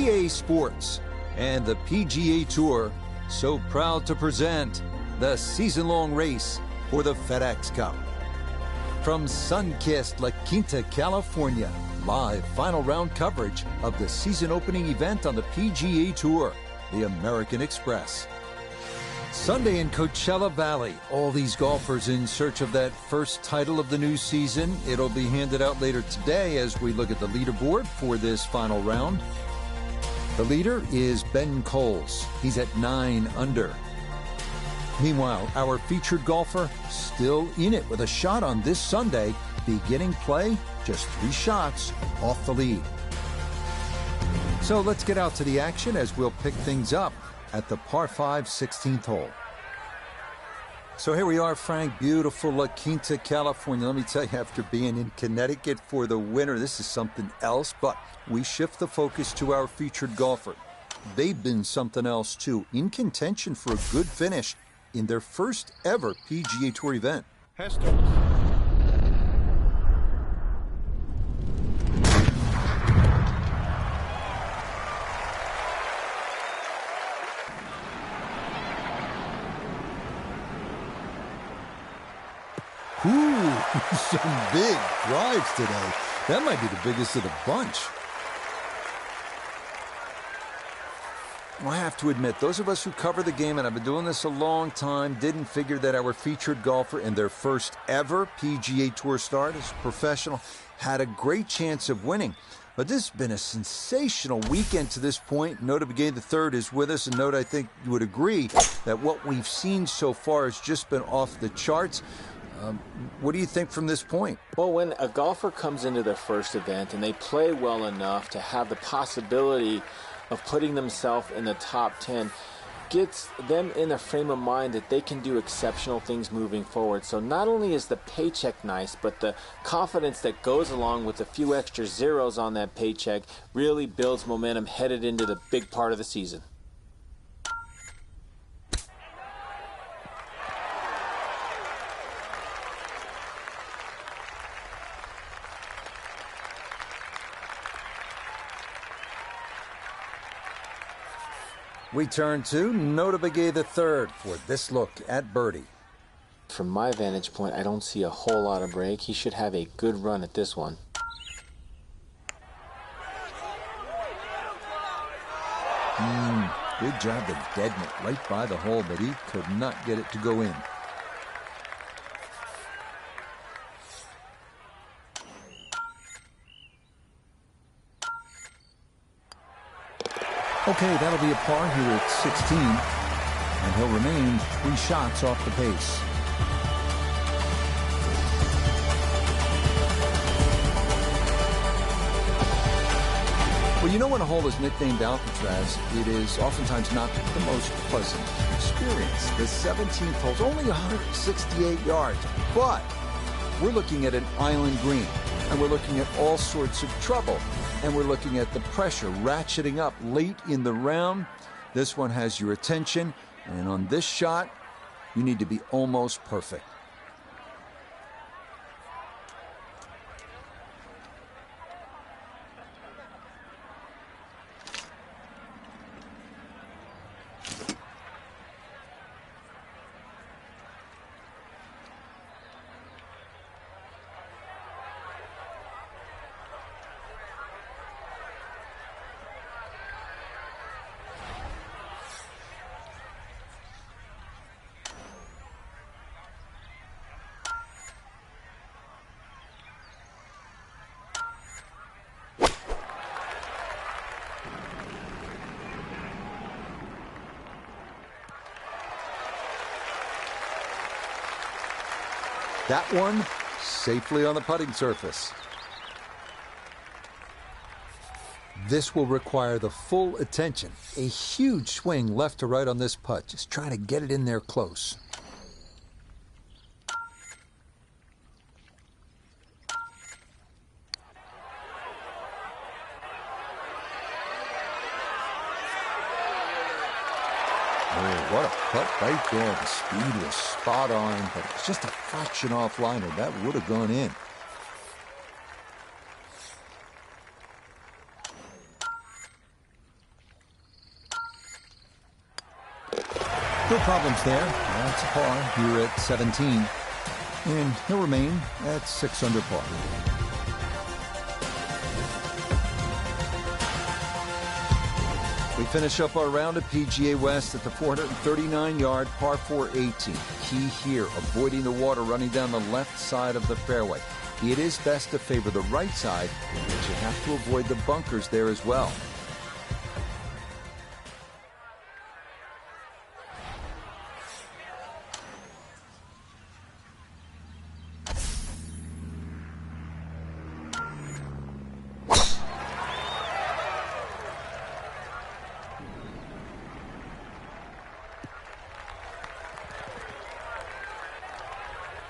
EA Sports and the PGA Tour so proud to present the season-long race for the FedEx Cup. From sun-kissed La Quinta, California, live final round coverage of the season-opening event on the PGA Tour, the American Express. Sunday in Coachella Valley, all these golfers in search of that first title of the new season. It'll be handed out later today as we look at the leaderboard for this final round. The leader is Ben Coles. He's at 9 under. Meanwhile, our featured golfer still in it with a shot on this Sunday, beginning play just 3 shots off the lead. So let's get out to the action as we'll pick things up at the par 5 16th hole. So here we are, Frank, beautiful La Quinta, California. Let me tell you, after being in Connecticut for the winter, this is something else, but we shift the focus to our featured golfer. They've been something else too, in contention for a good finish in their first ever PGA Tour event. Hester. Ooh, some big drives today. That might be the biggest of the bunch. Well, I have to admit, those of us who cover the game, and I've been doing this a long time, didn't figure that our featured golfer in their first ever PGA Tour start as a professional had a great chance of winning. But this has been a sensational weekend to this point. Nota Begay III is with us, and Nota, I think you would agree that what we've seen so far has just been off the charts. What do you think from this point? Well, when a golfer comes into their first event and they play well enough to have the possibility of putting themselves in the top 10, gets them in a frame of mind that they can do exceptional things moving forward. So not only is the paycheck nice, but the confidence that goes along with a few extra zeros on that paycheck really builds momentum headed into the big part of the season. We turn to Nota Begay III for this look at birdie. From my vantage point, I don't see a whole lot of break. He should have a good run at this one. Good job to deaden it right by the hole, but he could not get it to go in. Okay, that'll be a par here at 16, and he'll remain 3 shots off the pace. Well, you know when a hole is nicknamed Alcatraz, it is oftentimes not the most pleasant experience. The 17th hole's only 168 yards, but we're looking at an island green, and we're looking at all sorts of trouble. And we're looking at the pressure ratcheting up late in the round. This one has your attention, and on this shot, you need to be almost perfect. That one safely on the putting surface. This will require the full attention. A huge swing left to right on this putt. Just trying to get it in there close. What a putt right there. The speed was spot on, but it's just a fraction off liner. That would have gone in. No problems there. That's a par here at 17. And he'll remain at 6 under par. We finish up our round at PGA West at the 439-yard par 4 18. Key here, avoiding the water running down the left side of the fairway. It is best to favor the right side, but you have to avoid the bunkers there as well.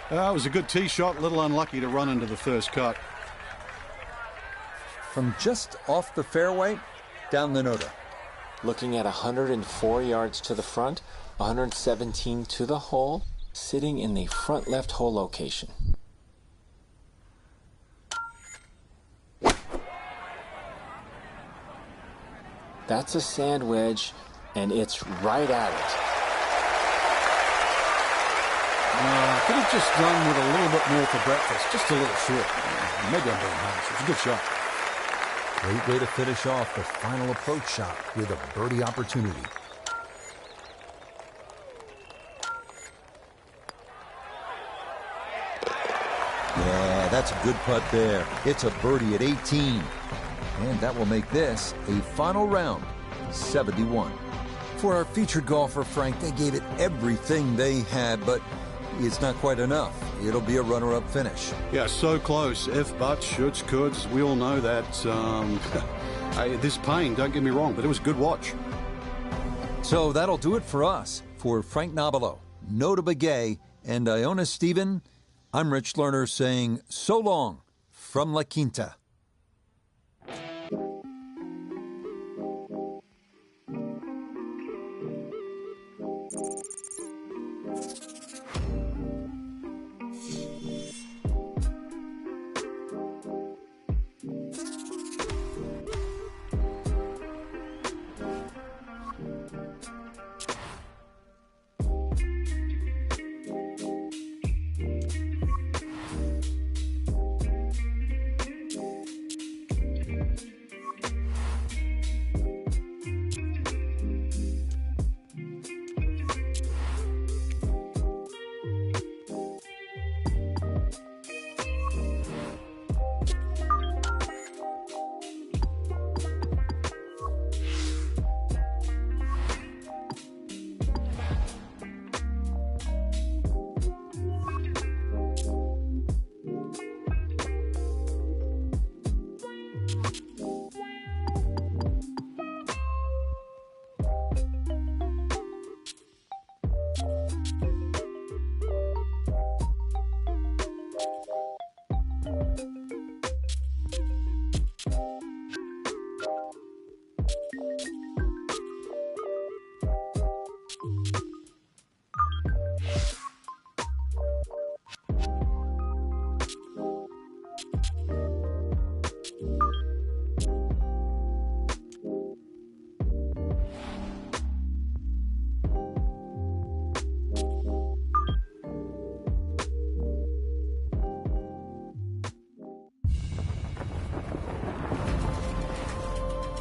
It was a good tee shot, a little unlucky to run into the first cut. From just off the fairway, down the Noda. Looking at 104 yards to the front, 117 to the hole, sitting in the front left hole location. That's a sand wedge, and it's right at it. Could have just done with a little bit more for breakfast, just a little short. Maybe I'm being harsh. It's a good shot. Great way to finish off the final approach shot with a birdie opportunity. Yeah, that's a good putt there. It's a birdie at 18. And that will make this a final round, 71. For our featured golfer, Frank, they gave it everything they had, but it's not quite enough. It'll be a runner-up finish. Yeah, so close. If, buts, shoulds, coulds. We all know that. Hey, this pain, don't get me wrong, but it was a good watch. So that'll do it for us. For Frank Nobilo, Noda Begay, and Iona Stephen, I'm Rich Lerner saying so long from La Quinta.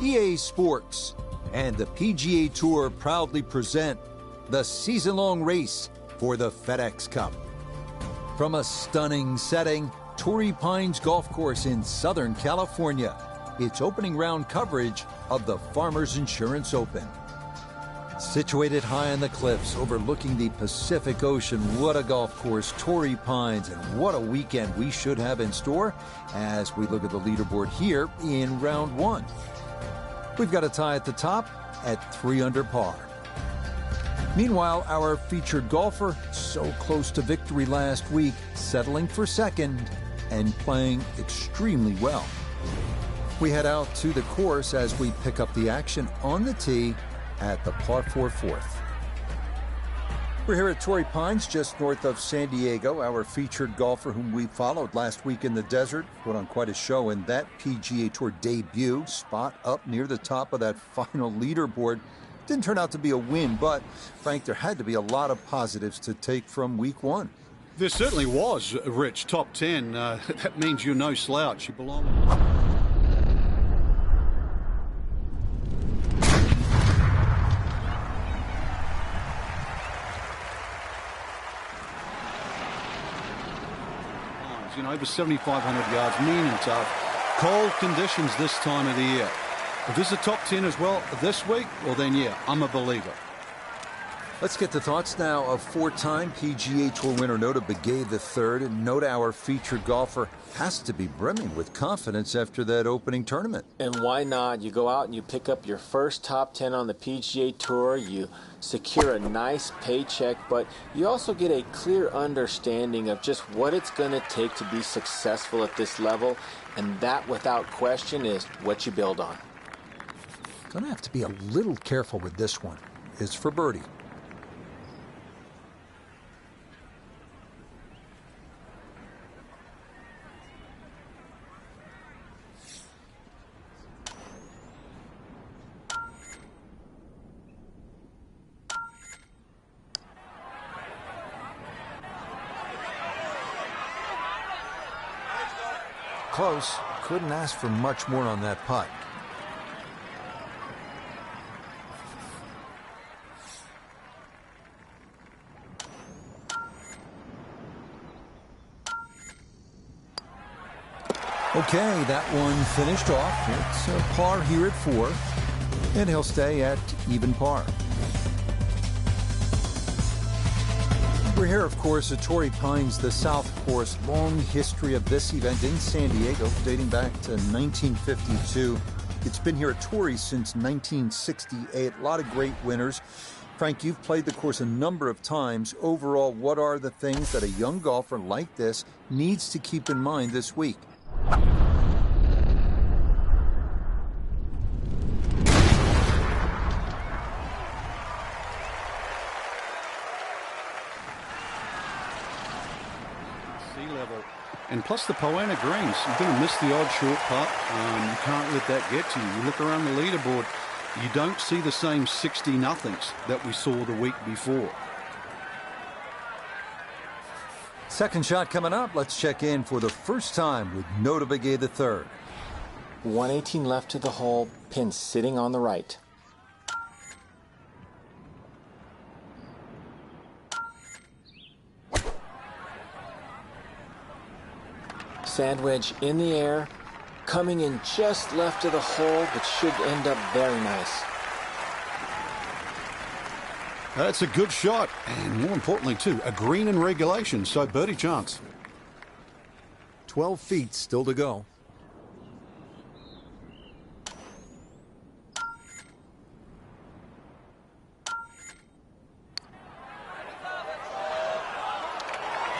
EA Sports and the PGA Tour proudly present the season-long race for the FedEx Cup. From a stunning setting, Torrey Pines Golf Course in Southern California, it's opening round coverage of the Farmers Insurance Open. Situated high on the cliffs overlooking the Pacific Ocean, what a golf course, Torrey Pines, and what a weekend we should have in store as we look at the leaderboard here in round one. We've got a tie at the top at 3 under par. Meanwhile, our featured golfer, so close to victory last week, settling for second and playing extremely well. We head out to the course as we pick up the action on the tee at the par 4 fourth. We're here at Torrey Pines, just north of San Diego. Our featured golfer, whom we followed last week in the desert, put on quite a show in that PGA Tour debut, spot up near the top of that final leaderboard. Didn't turn out to be a win, but, Frank, there had to be a lot of positives to take from week one. There certainly was, Rich. Top 10. That means you're no slouch. You belong. You know, over 7,500 yards, mean and tough. Cold conditions this time of the year. If this is a top 10 as well this week, well then, yeah, I'm a believer. Let's get the thoughts now of four-time PGA Tour winner Nota Begay III. And Nota, our featured golfer, has to be brimming with confidence after that opening tournament. And why not? You go out and you pick up your first top 10 on the PGA Tour. You secure a nice paycheck, but you also get a clear understanding of just what it's going to take to be successful at this level. And that, without question, is what you build on. Gonna have to be a little careful with this one. It's for birdie. Close. Couldn't ask for much more on that putt. Okay, that one finished off. It's a par here at 4, and he'll stay at even par. We're here, of course, at Torrey Pines, the South Course. Long history of this event in San Diego, dating back to 1952. It's been here at Torrey since 1968. A lot of great winners. Frank, you've played the course a number of times. Overall, what are the things that a young golfer like this needs to keep in mind this week? Sea level. And plus the Poana greens. You're going to miss the odd short putt. You can't let that get to you. You look around the leaderboard, you don't see the same 60 nothings that we saw the week before. Second shot coming up. Let's check in for the first time with Nota Begay III. 118 left to the hole, pin sitting on the right. Sand wedge in the air, coming in just left of the hole, but should end up very nice. That's a good shot, and more importantly, too, a green in regulation, so birdie chance. 12 feet still to go.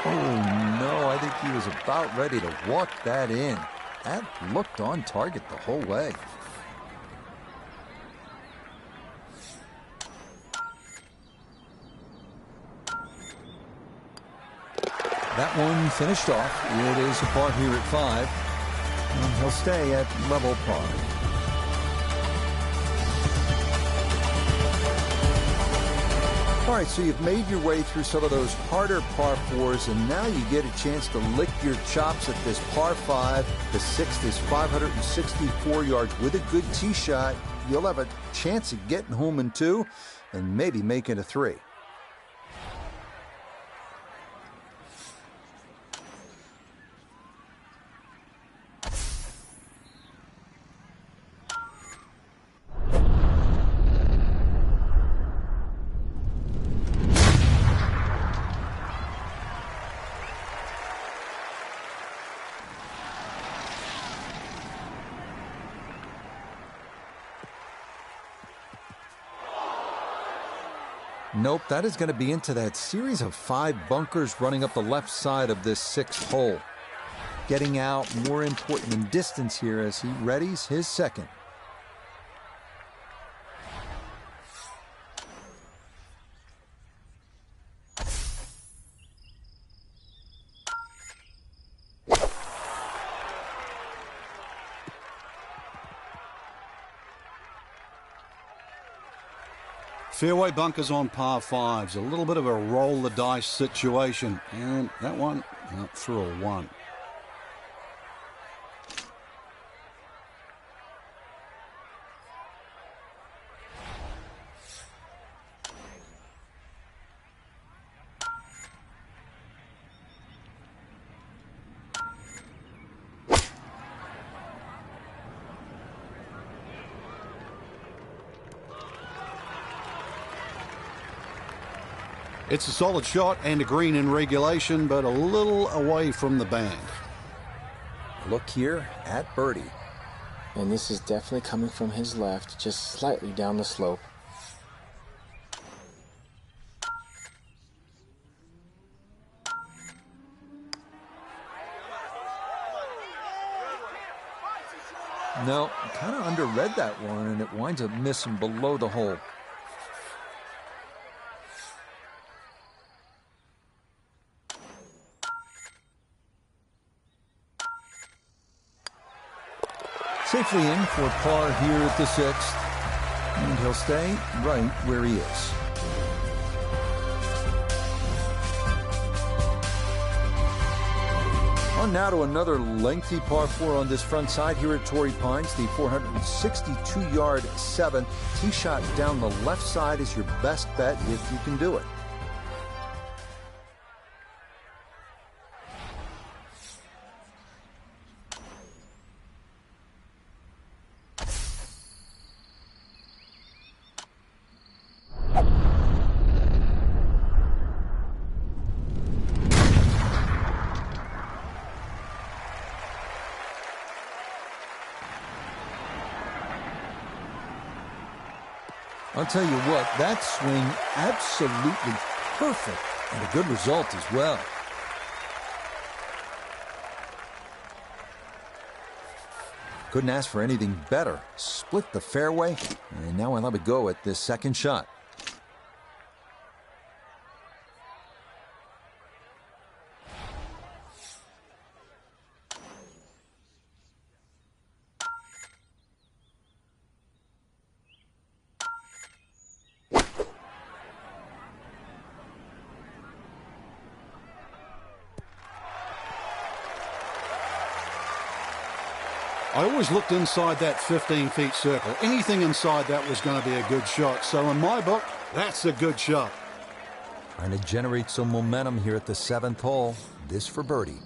Oh, no, I think he was about ready to walk that in. That looked on target the whole way. That one finished off. It is a par here at 5. And he'll stay at level par. All right, so you've made your way through some of those harder par 4s, and now you get a chance to lick your chops at this par 5. The 6th is 564 yards with a good tee shot. You'll have a chance of getting home in 2 and maybe making a 3. Nope, that is going to be into that series of 5 bunkers running up the left side of this 6th hole. Getting out more important than distance here as he readies his second. Fairway bunkers on par fives. A little bit of a roll the dice situation. And that one out through a one. It's a solid shot and a green in regulation, but a little away from the band. Look here at birdie. And this is definitely coming from his left, just slightly down the slope. No, kind of underread that one, and it winds up missing below the hole. Safely in for par here at the 6th, and he'll stay right where he is. On now to another lengthy par 4 on this front side here at Torrey Pines, the 462-yard 7. Tee shot down the left side is your best bet if you can do it. I'll tell you what, that swing absolutely perfect and a good result as well. Couldn't ask for anything better. Split the fairway, and now I'll have a go at this second shot. I always looked inside that 15-feet circle. Anything inside that was going to be a good shot. So in my book, that's a good shot. Trying to generate some momentum here at the 7th hole. This for birdie.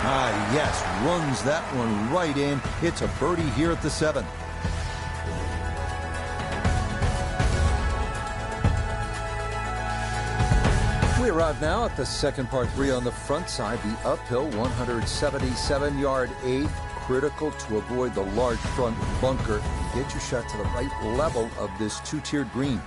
Ah, yes, runs that one right in. It's a birdie here at the 7th. We arrive now at the second par 3 on the front side, the uphill 177-yard 8th. Critical to avoid the large front bunker and get your shot to the right level of this two-tiered green.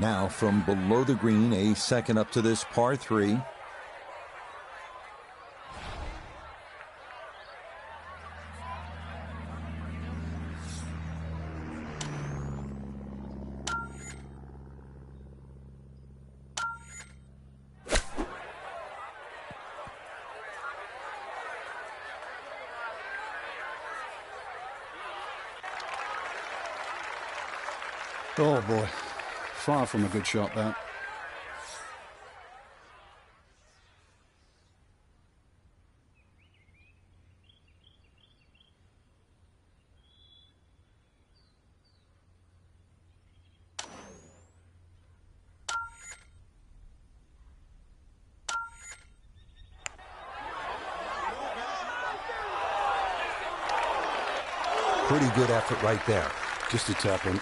Now from below the green, a second up to this par 3. Oh boy. Far from a good shot, that. Pretty good effort right there. Just a tap in.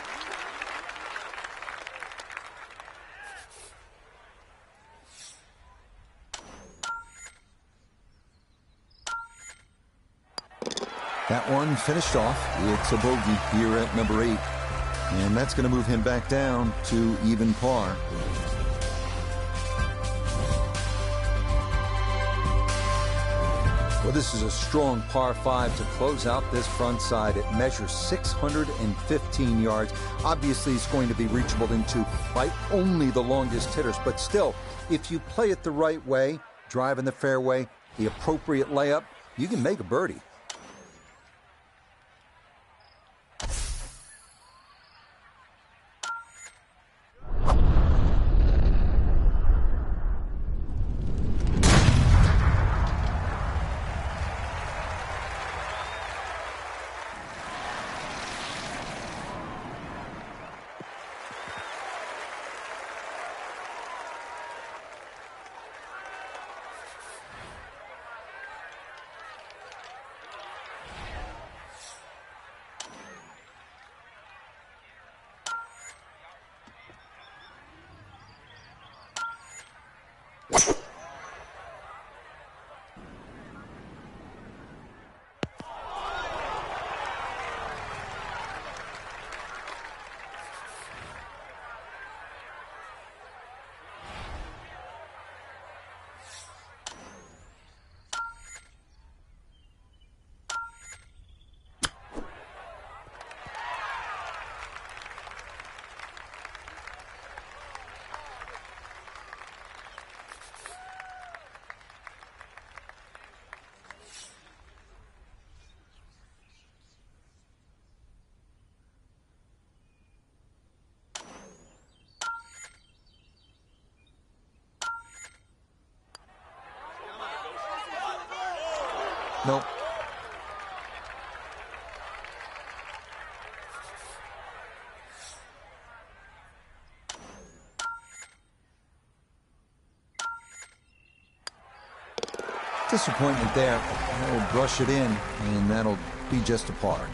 That one finished off. It's a bogey here at number 8. And that's going to move him back down to even par. Well, this is a strong par 5 to close out this front side. It measures 615 yards. Obviously, it's going to be reachable into by only the longest hitters. But still, if you play it the right way, drive in the fairway, the appropriate layup, you can make a birdie. Nope. Disappointment there. That'll brush it in, and that'll be just a par.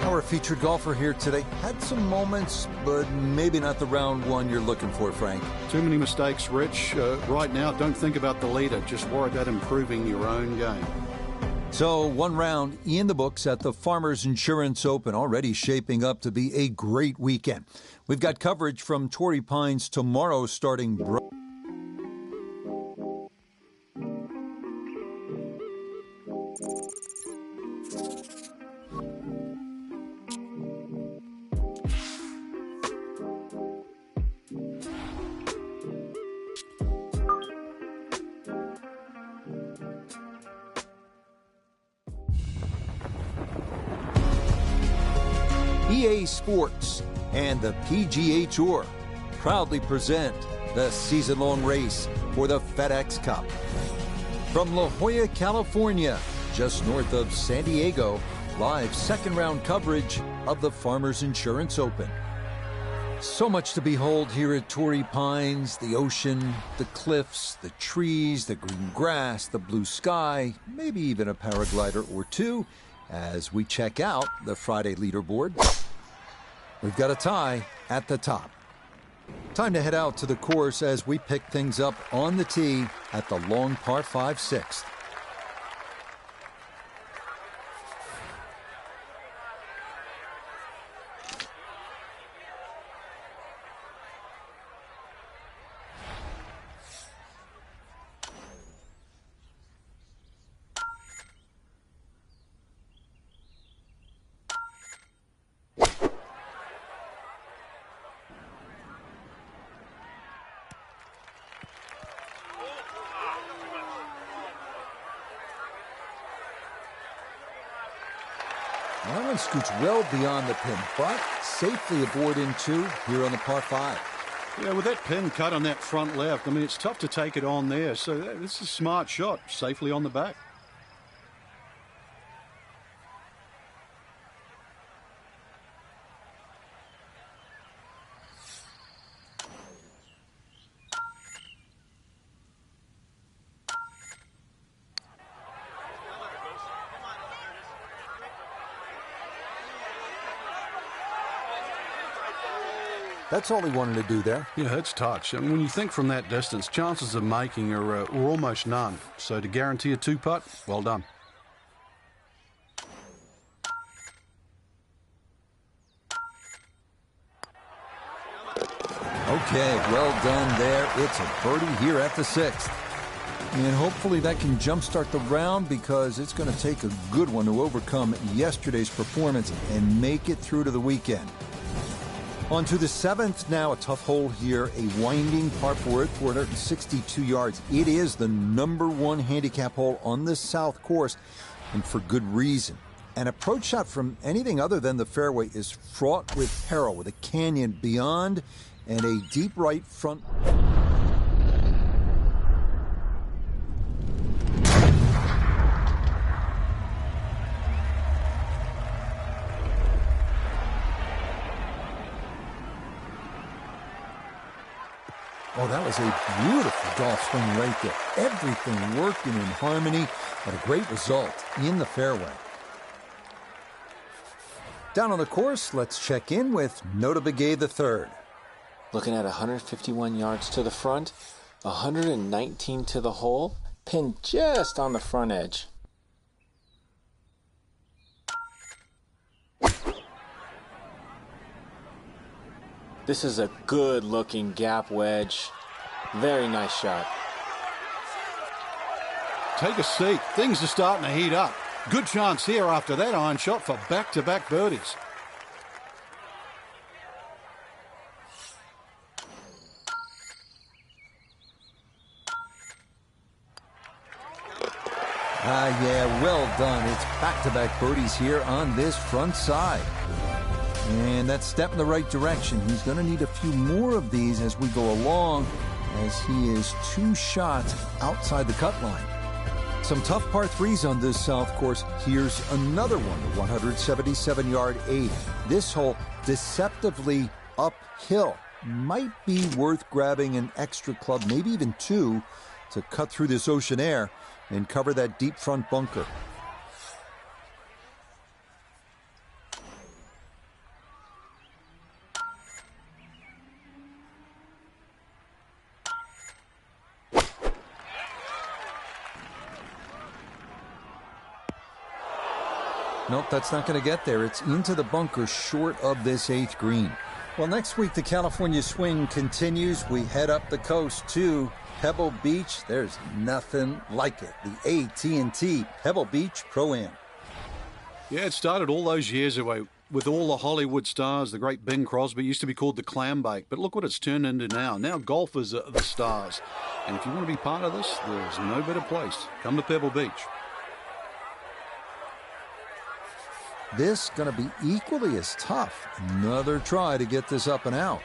Our featured golfer here today had some moments, but maybe not the round one you're looking for, Frank. Too many mistakes, Rich. Right now, don't think about the leader. Just worry about improving your own game. So, one round in the books at the Farmers Insurance Open, already shaping up to be a great weekend. We've got coverage from Torrey Pines tomorrow starting EA Sports and the PGA Tour proudly present the season-long race for the FedEx Cup. From La Jolla, California, just north of San Diego, live second-round coverage of the Farmers Insurance Open. So much to behold here at Torrey Pines, the ocean, the cliffs, the trees, the green grass, the blue sky, maybe even a paraglider or two, as we check out the Friday leaderboard. We've got a tie at the top. Time to head out to the course as we pick things up on the tee at the long par 5 6th. That one scoots well beyond the pin, but safely aboard in 2 here on the par 5. Yeah, with that pin cut on that front left, I mean, it's tough to take it on there. So this is a smart shot, safely on the back. That's all he wanted to do there. Yeah, it's touch. And when you think from that distance, chances of making are almost none. So to guarantee a two-putt, well done. Okay, well done there. It's a birdie here at the 6th. And hopefully that can jumpstart the round, because it's going to take a good one to overcome yesterday's performance and make it through to the weekend. On to the 7th now, a tough hole here, a winding par 4 at 462 yards. It is the #1 handicap hole on the South course, and for good reason. An approach shot from anything other than the fairway is fraught with peril, with a canyon beyond and a deep right front. Oh, that was a beautiful golf swing right there. Everything working in harmony, but a great result in the fairway. Down on the course, let's check in with Nota Begay III. Looking at 151 yards to the front, 119 to the hole, pinned just on the front edge. This is a good-looking gap wedge. Very nice shot. Take a seat. Things are starting to heat up. Good chance here after that iron shot for back-to-back birdies. Yeah, well done. It's back-to-back birdies here on this front side. And that step in the right direction. He's going to need a few more of these as we go along, as he is 2 shots outside the cut line. Some tough par 3s on this South course. Here's another one, the 177-yard 8. This hole deceptively uphill. Might be worth grabbing an extra club, maybe even 2, to cut through this ocean air and cover that deep front bunker. Nope, that's not going to get there. It's into the bunker short of this 8th green. Well, next week the California swing continues. We head up the coast to Pebble Beach. There's nothing like it. The AT&T Pebble Beach Pro-Am. Yeah, it started all those years ago with all the Hollywood stars. The great Bing Crosby used to be called the clam bake, but look what it's turned into now. Now golfers are the stars. And if you want to be part of this, there's no better place. Come to Pebble Beach. This going to be equally as tough. Another try to get this up and out.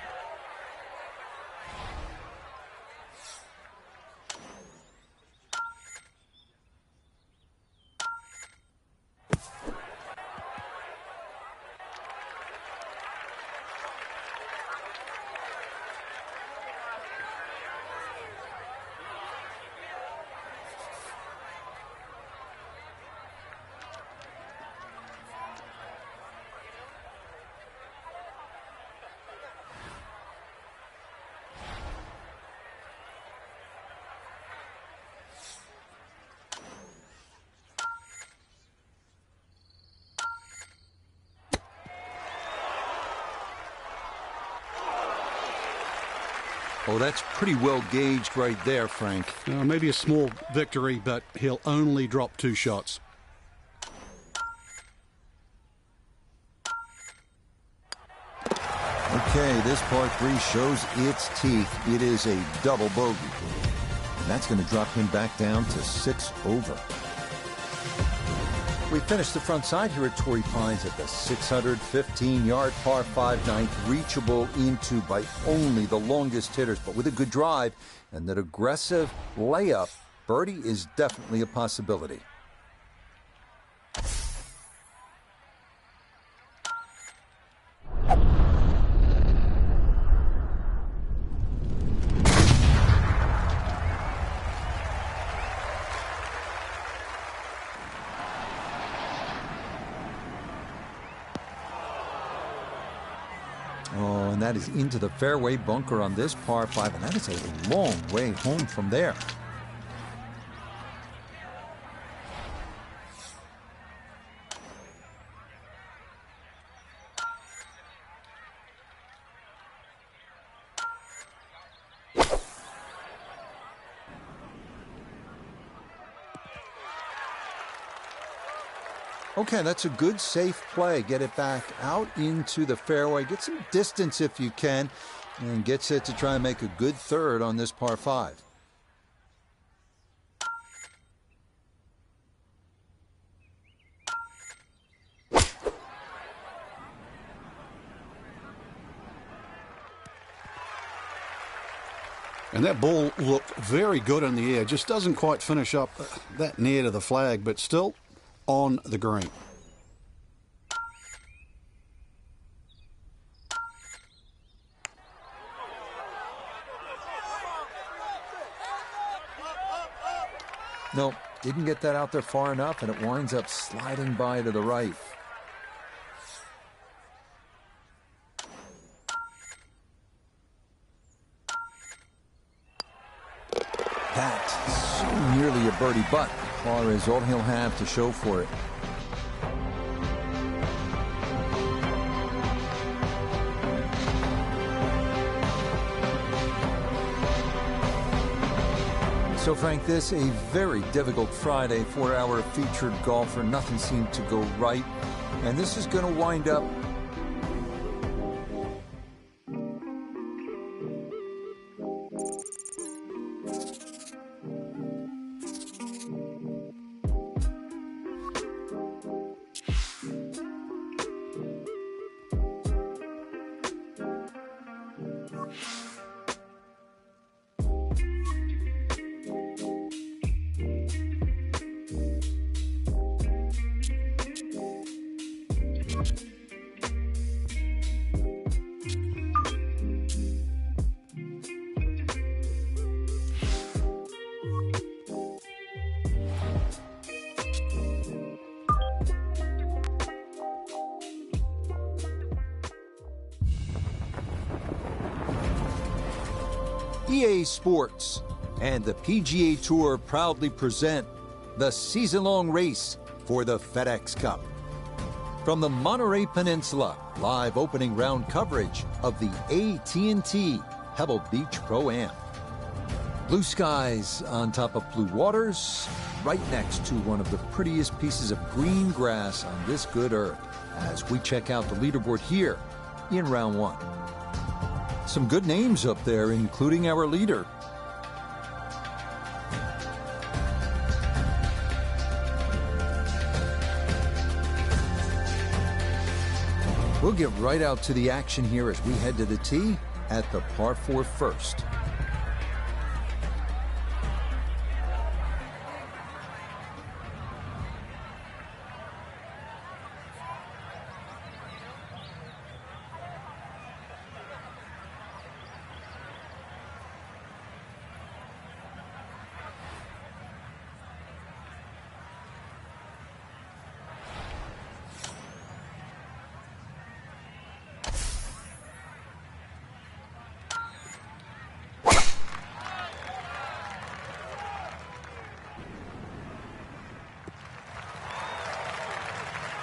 Oh, that's pretty well gauged right there, Frank. Maybe a small victory, but he'll only drop 2 shots. Okay, this par 3 shows its teeth. It is a double bogey. And that's going to drop him back down to 6 over. We finished the front side here at Torrey Pines at the 615-yard par 5 ninth, reachable into by only the longest hitters, but with a good drive and that aggressive layup, birdie is definitely a possibility. that is into the fairway bunker on this par 5, and that is a long way home from there. Okay, that's a good, safe play. Get it back out into the fairway. Get some distance if you can, and get set to try and make a good third on this par 5. And that ball looked very good in the air. Just doesn't quite finish up that near to the flag, but still on the green. No, didn't get that out there far enough, and it winds up sliding by to the right. That so nearly a birdie, but par is all he'll have to show for it. So, Frank, this a very difficult Friday for our featured golfer. Nothing seemed to go right, and this is going to wind up EA Sports and the PGA Tour proudly present the season-long race for the FedEx Cup. From the Monterey Peninsula, live opening round coverage of the AT&T Pebble Beach Pro-Am. Blue skies on top of blue waters, right next to one of the prettiest pieces of green grass on this good earth, as we check out the leaderboard here in round 1. Some good names up there, including our leader. We'll get right out to the action here as we head to the tee at the par 4 first.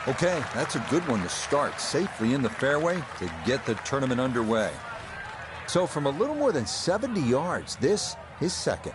Okay, that's a good one to start safely in the fairway to get the tournament underway. So from a little more than 70 yards, this is second.